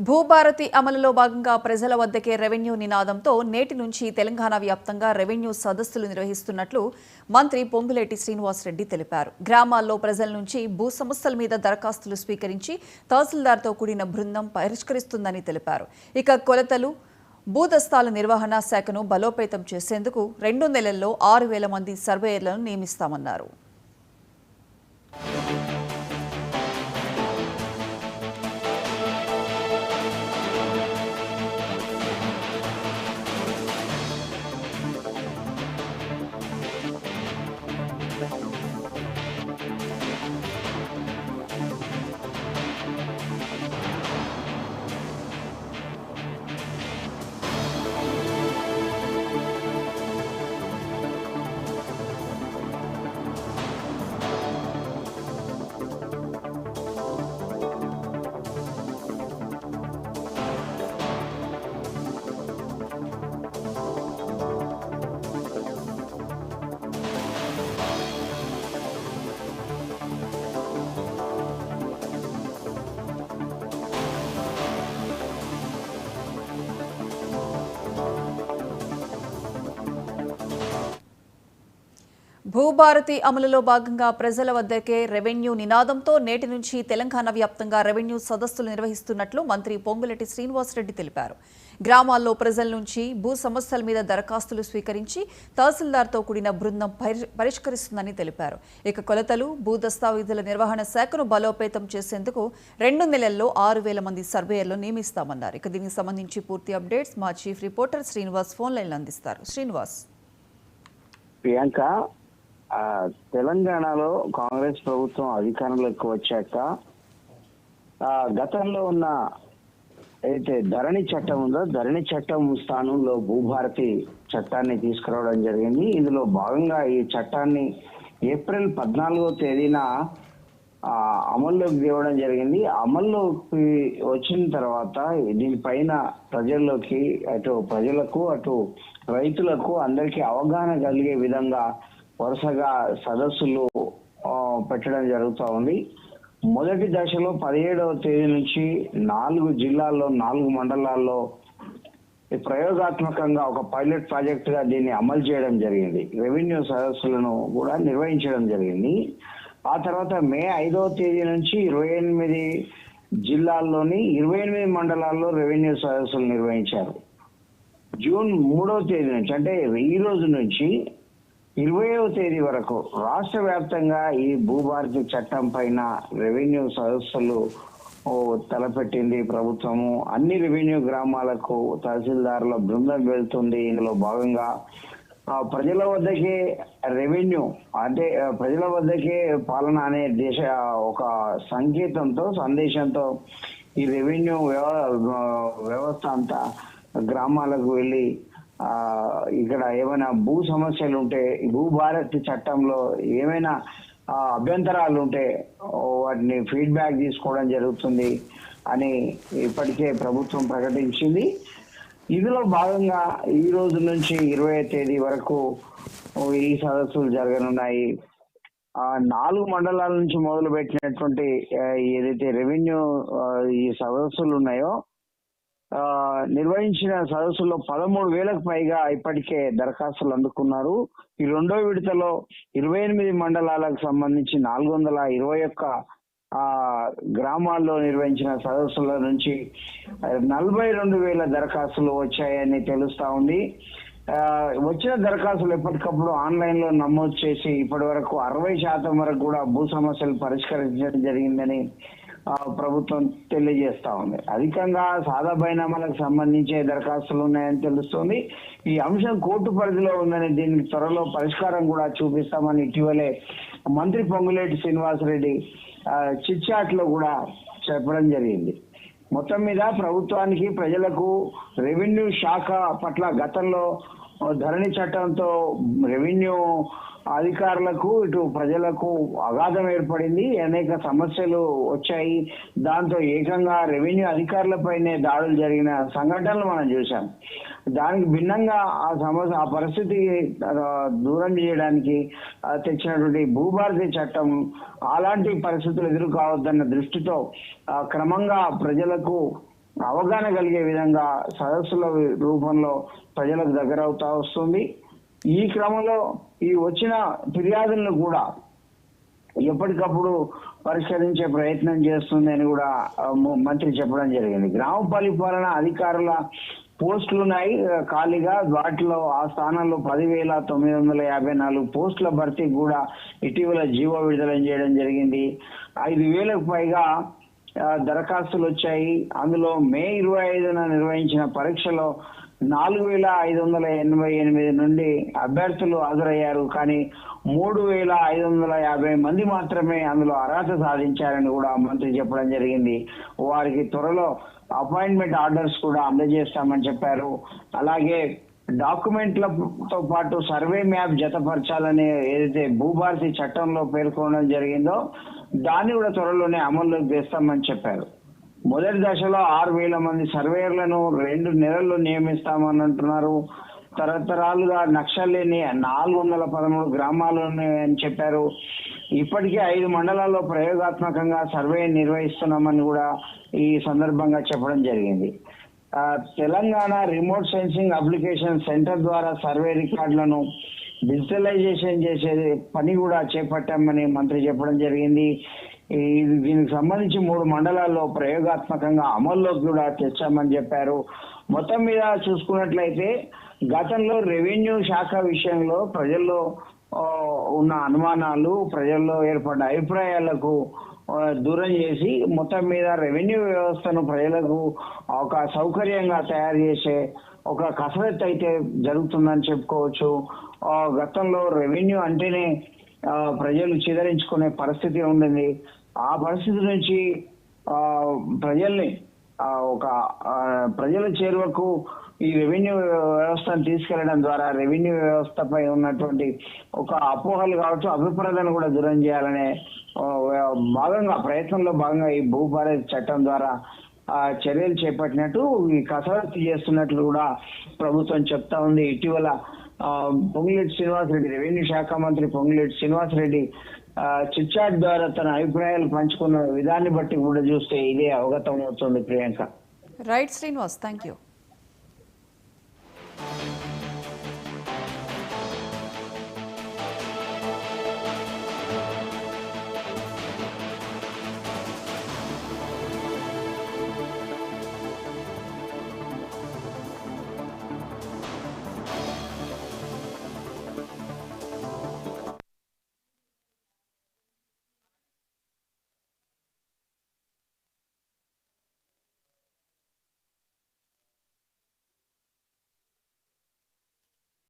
భూభారతి అమలులో భాగంగా ప్రజల వద్దకే రెవెన్యూ నినాదంతో నేటి నుంచి తెలంగాణ వ్యాప్తంగా రెవెన్యూ సదస్సులు నిర్వహిస్తున్నట్లు మంత్రి పొంగులేటి శ్రీనివాసరెడ్డి తెలిపారు. గ్రామాల్లో ప్రజల నుంచి భూ సమస్యల మీద దరఖాస్తులు స్వీకరించి తహసీల్దార్తో కూడిన బృందం పరిష్కరిస్తుందని తెలిపారు. ఇక కొలతలు భూదస్తాల నిర్వహణ శాఖను బలోపేతం చేసేందుకు 2 నెలల్లో 6,000 మంది సర్వేయర్లను నియమిస్తామన్నారు. భూభారతి అమలులో భాగంగా ప్రజల వద్దకే రెవెన్యూ నినాదంతో నేటి నుంచి తెలంగాణ వ్యాప్తంగా రెవెన్యూ సదస్సులు నిర్వహిస్తున్నట్లు మంత్రి పొంగులేటి శ్రీనివాసరెడ్డి తెలిపారు. గ్రామాల్లో ప్రజల నుంచి భూ సమస్యల మీద దరఖాస్తులు స్వీకరించి తహసీల్దార్తో కూడిన బృందం పరిష్కరిస్తుందని తెలిపారు. ఇక కొలతలు భూ దస్తావేజుల నిర్వహణ శాఖను బలోపేతం చేసేందుకు 2 నెలల్లో 6,000 మంది సర్వేయర్లు నియమిస్తామన్నారు. ఇక దీనికి సంబంధించి పూర్తి అప్డేట్స్ మా చీఫ్ రిపోర్టర్ శ్రీనివాస్ ఫోన్ లైన్లో అందిస్తారు. శ్రీనివాస్. ప్రియాంక, తెలంగాణలో కాంగ్రెస్ ప్రభుత్వం అధికారంలోకి వచ్చాక గతంలో ఉన్న అయితే ధరణి చట్టం ఉందో ధరణి చట్టం స్థానంలో భూభారతి చట్టాన్ని తీసుకురావడం జరిగింది. ఇందులో భాగంగా ఈ చట్టాన్ని ఏప్రిల్ 14వ తేదీన అమల్లోకి తేవడం జరిగింది. అమల్లోకి వచ్చిన తర్వాత దీనిపైన ప్రజల్లోకి అటు ప్రజలకు అటు రైతులకు అందరికీ అవగాహన కలిగే విధంగా వరుసగా సదస్సులు పెట్టడం జరుగుతూ ఉంది. మొదటి దశలో 17వ తేదీ నుంచి 4 జిల్లాల్లో 4 మండలాల్లో ప్రయోగాత్మకంగా ఒక పైలట్ ప్రాజెక్ట్ గా దీన్ని అమలు చేయడం జరిగింది. రెవెన్యూ సదస్సులను కూడా నిర్వహించడం జరిగింది. ఆ తర్వాత మే 5వ తేదీ నుంచి 28 జిల్లాల్లోని 28 మండలాల్లో రెవెన్యూ సదస్సులు నిర్వహించారు. జూన్ 3వ తేదీ నుంచి అంటే ఈ రోజు నుంచి 20వ తేదీ వరకు రాష్ట్ర వ్యాప్తంగా ఈ భూభారతి చట్టం పైన రెవెన్యూ సదస్సులు తలపెట్టింది ప్రభుత్వము. అన్ని రెవెన్యూ గ్రామాలకు తహసీల్దారుల బృందం వెళ్తుంది. ఇందులో భాగంగా ప్రజల వద్దకే రెవెన్యూ అంటే ప్రజల వద్దకే పాలన అనే ఒక సందేశంతో ఈ రెవెన్యూ వ్యవస్థ అంతా గ్రామాలకు వెళ్ళి ఇక్కడ ఏమైనా భూ సమస్యలు ఉంటే భూభారతి చట్టంలో ఏమైనా అభ్యంతరాలు ఉంటే వాటిని ఫీడ్బ్యాక్ తీసుకోవడం జరుగుతుంది అని ఇప్పటికే ప్రభుత్వం ప్రకటించింది. ఇందులో భాగంగా ఈ రోజు నుంచి 20వ తేదీ వరకు ఈ సదస్సులు జరగనున్నాయి. 4 మండలాల నుంచి మొదలు పెట్టినటువంటి ఏదైతే రెవెన్యూ ఈ సదస్సులు ఉన్నాయో నిర్వహించిన సదస్సుల్లో 13,000కు పైగా ఇప్పటికే దరఖాస్తులు అందుకున్నారు. ఈ 2వ విడతలో 28 మండలాలకు సంబంధించి 421 గ్రామాల్లో నిర్వహించిన సదస్సుల నుంచి 42,000 దరఖాస్తులు వచ్చాయని తెలుస్తా ఉంది. వచ్చిన దరఖాస్తులు ఎప్పటికప్పుడు ఆన్లైన్ లో నమోదు చేసి ఇప్పటి వరకు 60% వరకు కూడా భూ సమస్యలు పరిష్కరించడం జరిగిందని ప్రభుత్వం తెలియజేస్తా ఉంది. అధికంగా సాదా బైనామాలకు సంబంధించే దరఖాస్తులు ఉన్నాయని తెలుస్తోంది. ఈ అంశం కోర్టు పరిధిలో ఉందని దీనికి త్వరలో పరిష్కారం కూడా చూపిస్తామని ఇటీవలే మంత్రి పొంగులేటి శ్రీనివాసరెడ్డి చిట్ చాట్ లో కూడా చెప్పడం జరిగింది. మొత్తం మీద ప్రభుత్వానికి ప్రజలకు రెవెన్యూ శాఖ పట్ల గతంలో ధరణి చట్టంతో రెవెన్యూ అధికారులకు ఇటు ప్రజలకు అగాధం ఏర్పడింది. అనేక సమస్యలు వచ్చాయి. దాంతో ఏకంగా రెవెన్యూ అధికారులపైనే దాడులు జరిగిన సంఘటనలు మనం చూసాం. దానికి భిన్నంగా ఆ పరిస్థితి దూరం చేయడానికి తెచ్చినటువంటి భూభారతి చట్టం అలాంటి పరిస్థితులు ఎదురు కావద్దన్న దృష్టితో క్రమంగా ప్రజలకు అవగాహన కలిగే విధంగా సదస్సుల రూపంలో ప్రజలకు దగ్గర అవుతా వస్తుంది. ఈ క్రమంలో ఈ వచ్చిన ఫిర్యాదులను కూడా ఎప్పటికప్పుడు పరిష్కరించే ప్రయత్నం చేస్తుంది అని కూడా మంత్రి చెప్పడం జరిగింది. గ్రామ పరిపాలన అధికారుల పోస్టులు ఉన్నాయి ఖాళీగా, వాటిలో ఆ స్థానంలో 10,954 పోస్టుల భర్తీకి కూడా ఇటీవల జీవో విడుదల చేయడం జరిగింది. 5,000కు పైగా దరఖాస్తులు వచ్చాయి. అందులో మే 25న నిర్వహించిన పరీక్షలో 4,588 నుండి అభ్యర్థులు హాజరయ్యారు. కానీ 3,550 మంది మాత్రమే అందులో అర్హత సాధించారని కూడా మంత్రి చెప్పడం జరిగింది. వారికి త్వరలో అపాయింట్మెంట్ ఆర్డర్స్ కూడా అందజేస్తామని చెప్పారు. అలాగే డాక్యుమెంట్లతో పాటు సర్వే మ్యాప్ జతపరచాలని ఏదైతే భూభారతి చట్టంలో పేర్కొనడం జరిగిందో దాన్ని కూడా త్వరలోనే అమల్లోకి తెస్తామని చెప్పారు. మొదటి దశలో 6,000 మంది సర్వేయర్లను 2 నెలల్లో నియమిస్తామని అంటున్నారు. తరతరాలుగా నక్షలు లేని 413 గ్రామాలు అని చెప్పారు. ఇప్పటికే 5 మండలాల్లో ప్రయోగాత్మకంగా సర్వే నిర్వహిస్తున్నామని కూడా ఈ సందర్భంగా చెప్పడం జరిగింది. Telangana remote sensing application centre ద్వారా సర్వే రికార్డులను డిజిటలైజేషన్ చేసే పని కూడా చేపట్టామని మంత్రి చెప్పడం జరిగింది. దీనికి సంబంధించి 3 మండలాల్లో ప్రయోగాత్మకంగా అమల్లోకి కూడా తెచ్చామని చెప్పారు. మొత్తం మీద చూసుకున్నట్లయితే గతంలో రెవెన్యూ శాఖ విషయంలో ప్రజల్లో ఉన్న అనుమానాలు, ప్రజల్లో ఏర్పడ్డ అభిప్రాయాలకు దూరం చేసి మొత్తం మీద రెవెన్యూ వ్యవస్థను ప్రజలకు ఒక సౌకర్యంగా తయారు చేసే ఒక కసరత్తు అయితే జరుగుతుందని చెప్పుకోవచ్చు. గతంలో రెవెన్యూ అంటేనే ప్రజలు చిదరించుకునే పరిస్థితి ఉండింది. ఆ పరిస్థితి నుంచి ప్రజల్ని ప్రజల చేరువకు ఈ రెవెన్యూ వ్యవస్థను తీసుకెళ్లడం ద్వారా రెవెన్యూ వ్యవస్థపై ఉన్నటువంటి ఒక అపోహలు కావచ్చు, అభిప్రాయాలను కూడా దూరం చేయాలనే ప్రయత్నంలో భాగంగా ఈ భూభారతి చట్టం ద్వారా చర్యలు చేపట్టినట్టు ఈ కసరత్తు చేస్తున్నట్లు కూడా ప్రభుత్వం చెప్తా ఉంది. ఇటీవల పొంగులేటి శ్రీనివాసరెడ్డి, రెవెన్యూ శాఖ మంత్రి పొంగులేటి శ్రీనివాసరెడ్డి చిట్ చాట్ ద్వారా తన అభిప్రాయాలు పంచుకున్న విధాన్ని బట్టి కూడా చూస్తే ఇదే అవగతం అవుతుంది. Priyanka. Right Srinivas, thank you.